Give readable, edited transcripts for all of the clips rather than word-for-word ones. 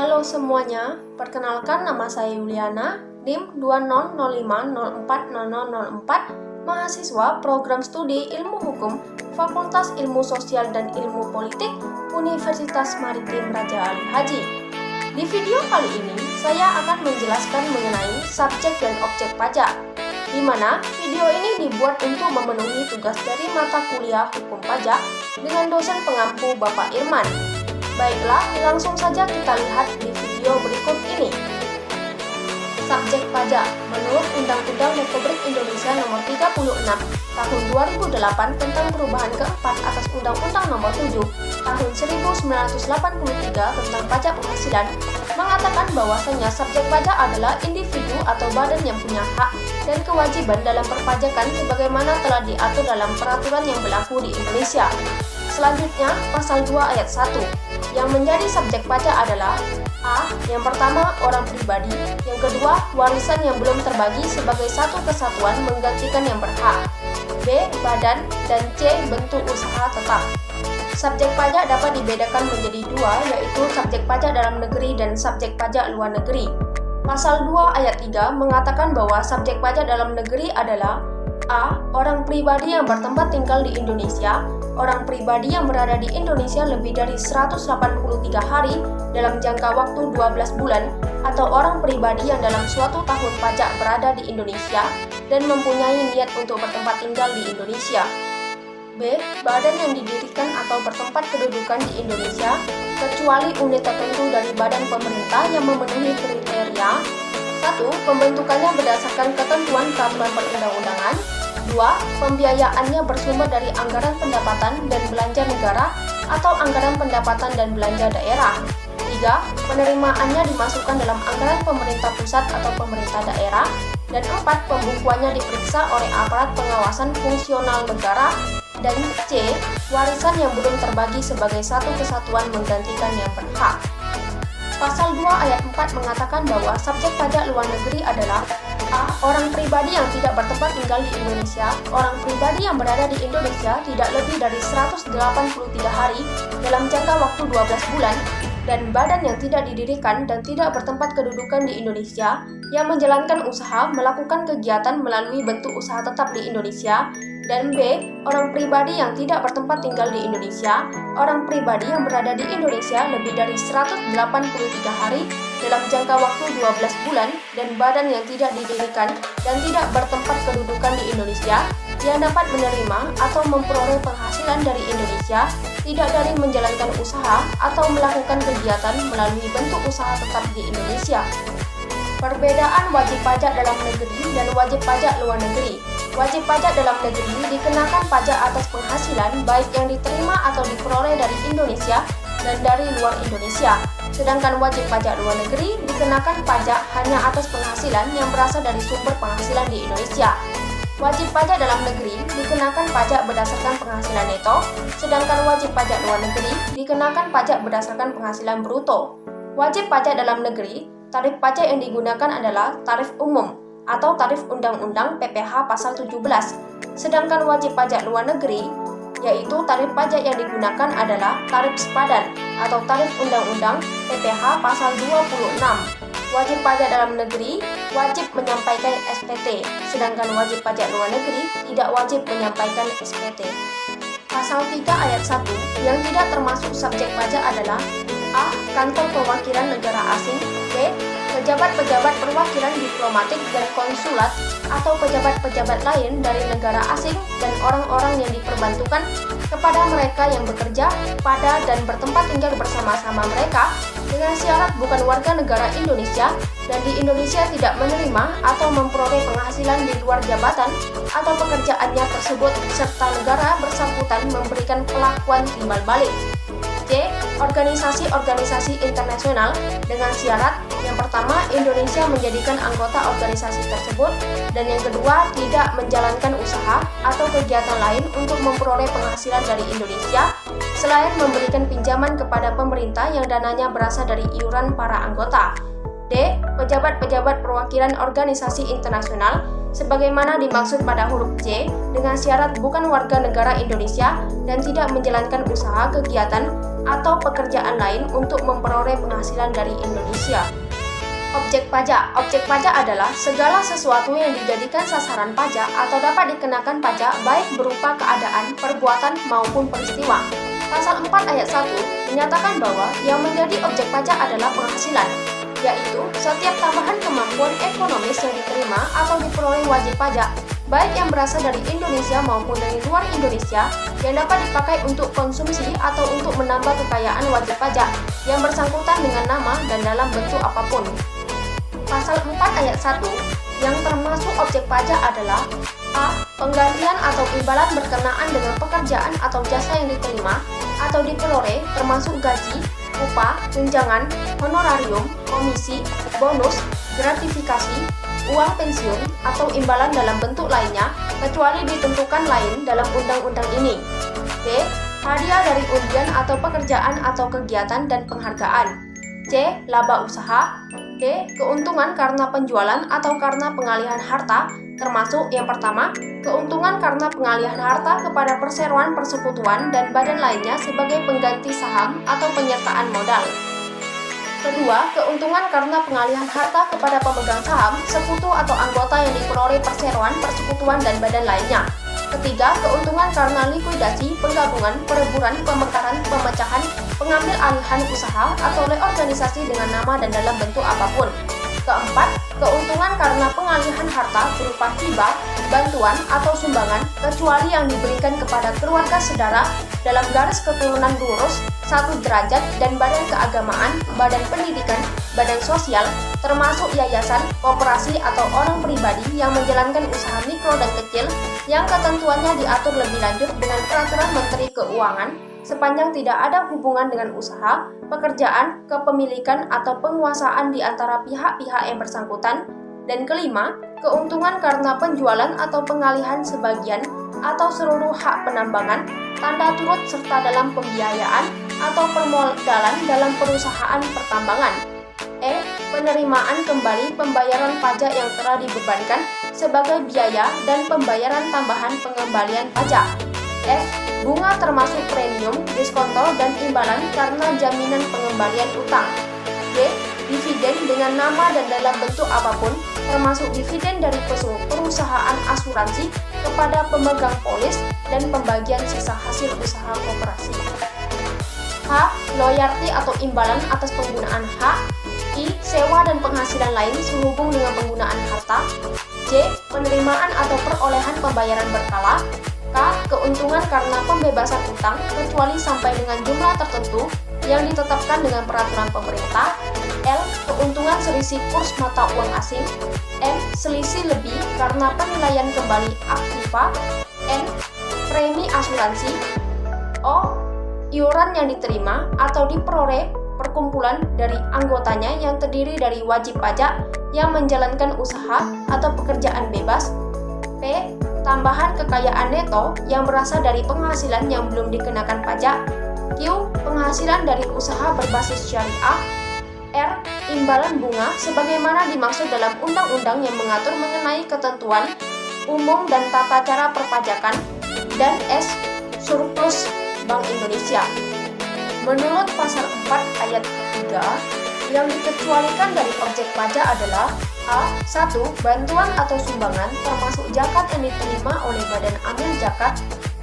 Halo semuanya, perkenalkan nama saya Yuliana, NIM 2005040004, mahasiswa program studi Ilmu Hukum, Fakultas Ilmu Sosial dan Ilmu Politik, Universitas Maritim Raja Ali Haji. Di video kali ini, saya akan menjelaskan mengenai subjek dan objek pajak, di mana video ini dibuat untuk memenuhi tugas dari mata kuliah Hukum Pajak dengan dosen pengampu Bapak Irman. Baiklah, langsung saja kita lihat di video berikut ini. Subjek pajak menurut Undang-Undang Republik Indonesia Nomor 36 Tahun 2008 tentang perubahan keempat atas Undang-Undang Nomor 7 Tahun 1983 tentang pajak penghasilan mengatakan bahwasanya subjek pajak adalah individu atau badan yang punya hak dan kewajiban dalam perpajakan sebagaimana telah diatur dalam peraturan yang berlaku di Indonesia. Selanjutnya, pasal 2 ayat 1. Yang menjadi subjek pajak adalah A. Yang pertama, orang pribadi. Yang kedua, warisan yang belum terbagi sebagai satu kesatuan menggantikan yang berhak. B. Badan. Dan C. Bentuk usaha tetap. Subjek pajak dapat dibedakan menjadi dua, yaitu subjek pajak dalam negeri dan subjek pajak luar negeri. Pasal 2 ayat 3 mengatakan bahwa subjek pajak dalam negeri adalah A. Orang pribadi yang bertempat tinggal di Indonesia. Orang pribadi yang berada di Indonesia lebih dari 183 hari dalam jangka waktu 12 bulan atau orang pribadi yang dalam suatu tahun pajak berada di Indonesia dan mempunyai niat untuk bertempat tinggal di Indonesia. B. Badan yang didirikan atau bertempat kedudukan di Indonesia kecuali unit tertentu dari badan pemerintah yang memenuhi kriteria 1. Pembentukannya berdasarkan ketentuan peraturan perundang-undangan. 2. Pembiayaannya bersumber dari anggaran pendapatan dan belanja negara atau anggaran pendapatan dan belanja daerah. 3. Penerimaannya dimasukkan dalam anggaran pemerintah pusat atau pemerintah daerah. Dan 4. Pembukuannya diperiksa oleh aparat pengawasan fungsional negara. Dan C. Warisan yang belum terbagi sebagai satu kesatuan menggantikan yang berhak. Pasal 2 ayat 4 mengatakan bahwa subjek pajak luar negeri adalah A. Orang pribadi yang tidak bertempat tinggal di Indonesia. Orang pribadi yang berada di Indonesia tidak lebih dari 183 hari dalam jangka waktu 12 bulan. Dan badan yang tidak didirikan dan tidak bertempat kedudukan di Indonesia yang menjalankan usaha melakukan kegiatan melalui bentuk usaha tetap di Indonesia. Dan B. Orang pribadi yang tidak bertempat tinggal di Indonesia. Orang pribadi yang berada di Indonesia lebih dari 183 hari dalam jangka waktu 12 bulan dan badan yang tidak didirikan dan tidak bertempat kedudukan di Indonesia yang dapat menerima atau memperoleh penghasilan dari Indonesia tidak dari menjalankan usaha atau melakukan kegiatan melalui bentuk usaha tetap di Indonesia. Perbedaan wajib pajak dalam negeri dan wajib pajak luar negeri. Wajib pajak dalam negeri dikenakan pajak atas penghasilan baik yang diterima atau diperoleh dari Indonesia dan dari luar Indonesia. Sedangkan wajib pajak luar negeri dikenakan pajak hanya atas penghasilan yang berasal dari sumber penghasilan di Indonesia. Wajib pajak dalam negeri dikenakan pajak berdasarkan penghasilan neto, sedangkan wajib pajak luar negeri dikenakan pajak berdasarkan penghasilan bruto. Wajib pajak dalam negeri, tarif pajak yang digunakan adalah tarif umum atau tarif Undang-Undang PPh pasal 17. Sedangkan wajib pajak luar negeri, yaitu tarif pajak yang digunakan adalah tarif sepadan atau tarif Undang-Undang PPh pasal 26. Wajib pajak dalam negeri wajib menyampaikan SPT, sedangkan wajib pajak luar negeri tidak wajib menyampaikan SPT. Pasal 3 ayat 1 yang tidak termasuk subjek pajak adalah A. Kantor perwakilan negara asing. B. Pejabat-pejabat perwakilan diplomatik dan konsulat atau pejabat-pejabat lain dari negara asing dan orang-orang yang diperbantukan kepada mereka yang bekerja pada dan bertempat tinggal bersama-sama mereka dengan syarat bukan warga negara Indonesia dan di Indonesia tidak menerima atau memperoleh penghasilan di luar jabatan atau pekerjaannya tersebut serta negara bersangkutan memberikan perlakuan timbal balik. C. Organisasi-organisasi internasional dengan syarat yang pertama, Indonesia menjadikan anggota organisasi tersebut dan yang kedua, tidak menjalankan usaha atau kegiatan lain untuk memperoleh penghasilan dari Indonesia selain memberikan pinjaman kepada pemerintah yang dananya berasal dari iuran para anggota. D. Pejabat-pejabat perwakilan organisasi internasional sebagaimana dimaksud pada huruf C dengan syarat bukan warga negara Indonesia dan tidak menjalankan usaha kegiatan atau pekerjaan lain untuk memperoleh penghasilan dari Indonesia. Objek pajak. Objek pajak adalah segala sesuatu yang dijadikan sasaran pajak atau dapat dikenakan pajak baik berupa keadaan, perbuatan, maupun peristiwa. Pasal 4 ayat 1 menyatakan bahwa yang menjadi objek pajak adalah penghasilan, yaitu setiap tambahan kemampuan ekonomis yang diterima atau diperoleh wajib pajak, baik yang berasal dari Indonesia maupun dari luar Indonesia, yang dapat dipakai untuk konsumsi atau untuk menambah kekayaan wajib pajak yang bersangkutan dengan nama dan dalam bentuk apapun. Pasal 4 ayat 1 yang termasuk objek pajak adalah A. Penggantian atau imbalan berkenaan dengan pekerjaan atau jasa yang diterima atau diperoleh termasuk gaji, upah, tunjangan, honorarium, komisi, bonus, gratifikasi, uang pensiun, atau imbalan dalam bentuk lainnya kecuali ditentukan lain dalam undang-undang ini. B. Hadiah dari undian atau pekerjaan atau kegiatan dan penghargaan. C. Laba usaha. D. Keuntungan karena penjualan atau karena pengalihan harta, termasuk yang pertama, keuntungan karena pengalihan harta kepada perseroan persekutuan dan badan lainnya sebagai pengganti saham atau penyertaan modal. Kedua, keuntungan karena pengalihan harta kepada pemegang saham, sekutu atau anggota yang diperoleh perseroan, persekutuan, dan badan lainnya. Ketiga, keuntungan karena likuidasi, penggabungan, pereburan, pemekaran, pemecahan, pengambil alihan usaha atau oleh organisasi dengan nama dan dalam bentuk apapun. Keempat, keuntungan karena pengalihan harta berupa hibah, bantuan, atau sumbangan, kecuali yang diberikan kepada keluarga saudara dalam garis keturunan lurus, satu derajat, dan badan keagamaan, badan pendidikan, badan sosial, termasuk yayasan, koperasi, atau orang pribadi yang menjalankan usaha mikro dan kecil yang ketentuannya diatur lebih lanjut dengan Peraturan Menteri Keuangan sepanjang tidak ada hubungan dengan usaha, pekerjaan, kepemilikan, atau penguasaan di antara pihak-pihak yang bersangkutan. Dan kelima, keuntungan karena penjualan atau pengalihan sebagian atau seluruh hak penambangan, tanda turut serta dalam pembiayaan atau permodalan dalam perusahaan pertambangan. E. Penerimaan kembali pembayaran pajak yang telah dibebankan sebagai biaya dan pembayaran tambahan pengembalian pajak. F. Bunga termasuk premium, diskonto, dan imbalan karena jaminan pengembalian utang. G. Dividen dengan nama dan dalam bentuk apapun, termasuk dividen dari perusahaan asuransi kepada pemegang polis dan pembagian sisa hasil usaha koperasi. H. Loyalty atau imbalan atas penggunaan hak. I. Sewa dan penghasilan lain sehubung dengan penggunaan harta. J. Penerimaan atau perolehan pembayaran berkala. K. Keuntungan karena pembebasan utang kecuali sampai dengan jumlah tertentu yang ditetapkan dengan peraturan pemerintah. L. Keuntungan selisih kurs mata uang asing. M. Selisih lebih karena penilaian kembali aktiva. N. Premi asuransi. O. Iuran yang diterima atau diperoleh perkumpulan dari anggotanya yang terdiri dari wajib pajak yang menjalankan usaha atau pekerjaan bebas. P. Tambahan kekayaan neto yang berasal dari penghasilan yang belum dikenakan pajak. Q. Penghasilan dari usaha berbasis syariah. R. Imbalan bunga sebagaimana dimaksud dalam undang-undang yang mengatur mengenai ketentuan umum dan tata cara perpajakan. Dan S. Surplus Bank Indonesia. Menurut pasal 4 ayat 3, yang dikecualikan dari objek pajak adalah A. 1. Bantuan atau sumbangan termasuk zakat yang diterima oleh badan amil zakat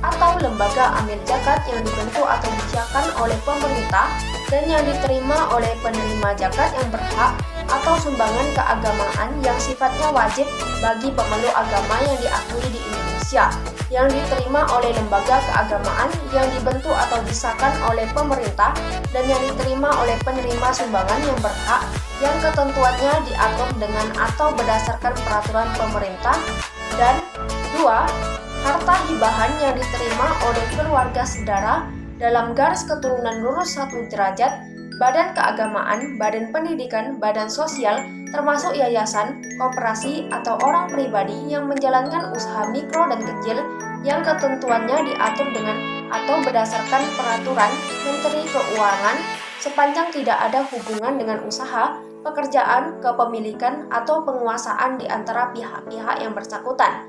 atau lembaga amil zakat yang dibentuk atau disiapkan oleh pemerintah dan yang diterima oleh penerima zakat yang berhak, atau sumbangan keagamaan yang sifatnya wajib bagi pemeluk agama yang diakui di Indonesia yang diterima oleh lembaga keagamaan yang dibentuk atau disahkan oleh pemerintah dan yang diterima oleh penerima sumbangan yang berhak yang ketentuannya diatur dengan atau berdasarkan peraturan pemerintah. Dan 2. Harta hibahan yang diterima oleh keluarga saudara dalam garis keturunan lurus 1 derajat, badan keagamaan, badan pendidikan, badan sosial, termasuk yayasan, koperasi, atau orang pribadi yang menjalankan usaha mikro dan kecil yang ketentuannya diatur dengan atau berdasarkan peraturan Menteri Keuangan sepanjang tidak ada hubungan dengan usaha, pekerjaan, kepemilikan, atau penguasaan di antara pihak-pihak yang bersangkutan.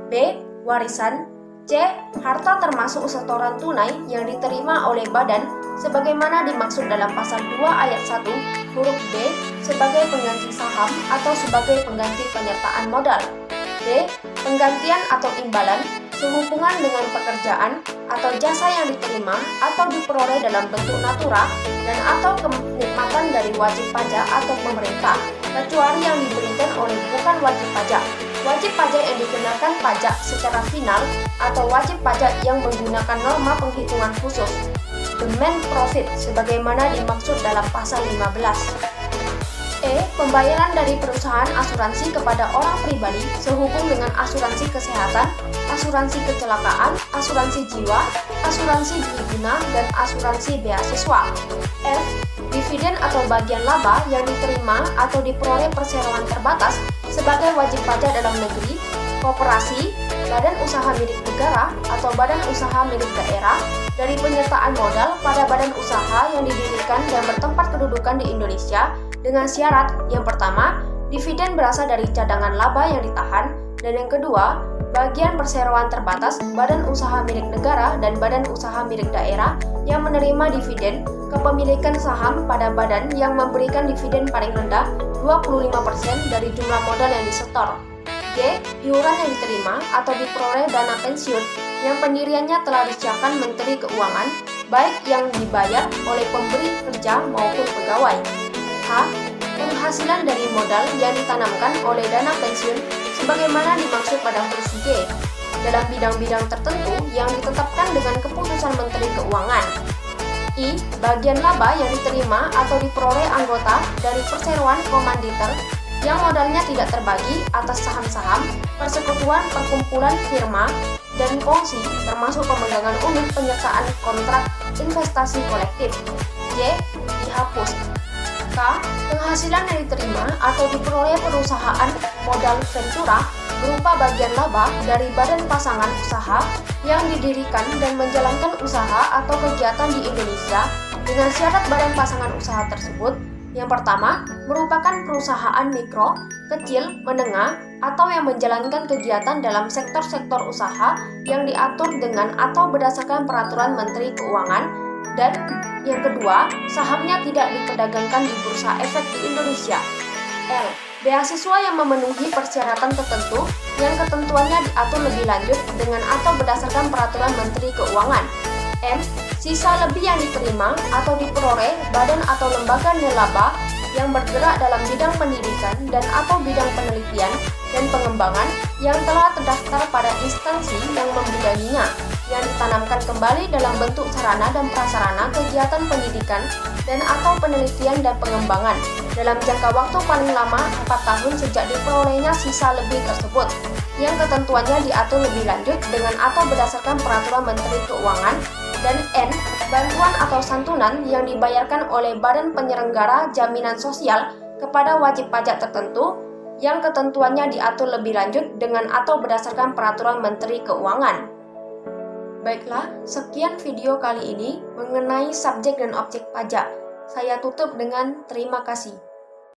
B. Warisan. C. Harta termasuk setoran tunai yang diterima oleh badan sebagaimana dimaksud dalam pasal 2 ayat 1 huruf B sebagai pengganti saham atau sebagai pengganti penyertaan modal. D. Penggantian atau imbalan sehubungan dengan pekerjaan atau jasa yang diterima atau diperoleh dalam bentuk natura dan atau kenikmatan dari wajib pajak atau pemerintah, kecuali yang diberikan oleh bukan wajib pajak. Wajib pajak yang dikenakan pajak secara final atau wajib pajak yang menggunakan norma penghitungan khusus. The main profit sebagaimana dimaksud dalam pasal 15. E. Pembayaran dari perusahaan asuransi kepada orang pribadi sehubung dengan asuransi kesehatan, asuransi kecelakaan, asuransi jiwa, asuransi guna guna, dan asuransi beasiswa. F. Dividen atau bagian laba yang diterima atau diperoleh perseroan terbatas sebagai wajib pajak dalam negeri, koperasi, badan usaha milik negara, atau badan usaha milik daerah dari penyertaan modal pada badan usaha yang didirikan dan bertempat kedudukan di Indonesia dengan syarat yang pertama, dividen berasal dari cadangan laba yang ditahan, dan yang kedua, bagian perseroan terbatas badan usaha milik negara dan badan usaha milik daerah yang menerima dividen kepemilikan saham pada badan yang memberikan dividen paling rendah 25% dari jumlah modal yang disetor. G. Iuran yang diterima atau diperoleh dana pensiun yang pendiriannya telah disiapkan Menteri Keuangan, baik yang dibayar oleh pemberi kerja maupun pegawai. H. Penghasilan dari modal yang ditanamkan oleh dana pensiun sebagaimana dimaksud pada huruf G dalam bidang-bidang tertentu yang ditetapkan dengan keputusan Menteri Keuangan. I. Bagian laba yang diterima atau diperoleh anggota dari perseroan komanditer yang modalnya tidak terbagi atas saham-saham, persekutuan, perkumpulan, firma, dan kongsi termasuk pemegangan unit penyertaan kontrak investasi kolektif. J. Dihapus. K. Penghasilan yang diterima atau diperoleh perusahaan modal ventura berupa bagian laba dari badan pasangan usaha yang didirikan dan menjalankan usaha atau kegiatan di Indonesia dengan syarat badan pasangan usaha tersebut yang pertama merupakan perusahaan mikro, kecil, menengah, atau yang menjalankan kegiatan dalam sektor-sektor usaha yang diatur dengan atau berdasarkan peraturan Menteri Keuangan, dan yang kedua, sahamnya tidak diperdagangkan di bursa efek di Indonesia. L. Beasiswa yang memenuhi persyaratan tertentu yang ketentuannya diatur lebih lanjut dengan atau berdasarkan peraturan Menteri Keuangan. M. Sisa lebih yang diterima atau diperoleh badan atau lembaga nirlaba yang bergerak dalam bidang pendidikan dan atau bidang penelitian dan pengembangan yang telah terdaftar pada instansi yang membidanginya, yang ditanamkan kembali dalam bentuk sarana dan prasarana kegiatan pendidikan dan atau penelitian dan pengembangan dalam jangka waktu paling lama 4 tahun sejak diperolehnya sisa lebih tersebut, yang ketentuannya diatur lebih lanjut dengan atau berdasarkan peraturan Menteri Keuangan. Dan N. Bantuan atau santunan yang dibayarkan oleh badan penyelenggara jaminan sosial kepada wajib pajak tertentu yang ketentuannya diatur lebih lanjut dengan atau berdasarkan peraturan Menteri Keuangan. Baiklah, sekian video kali ini mengenai subjek dan objek pajak. Saya tutup dengan terima kasih.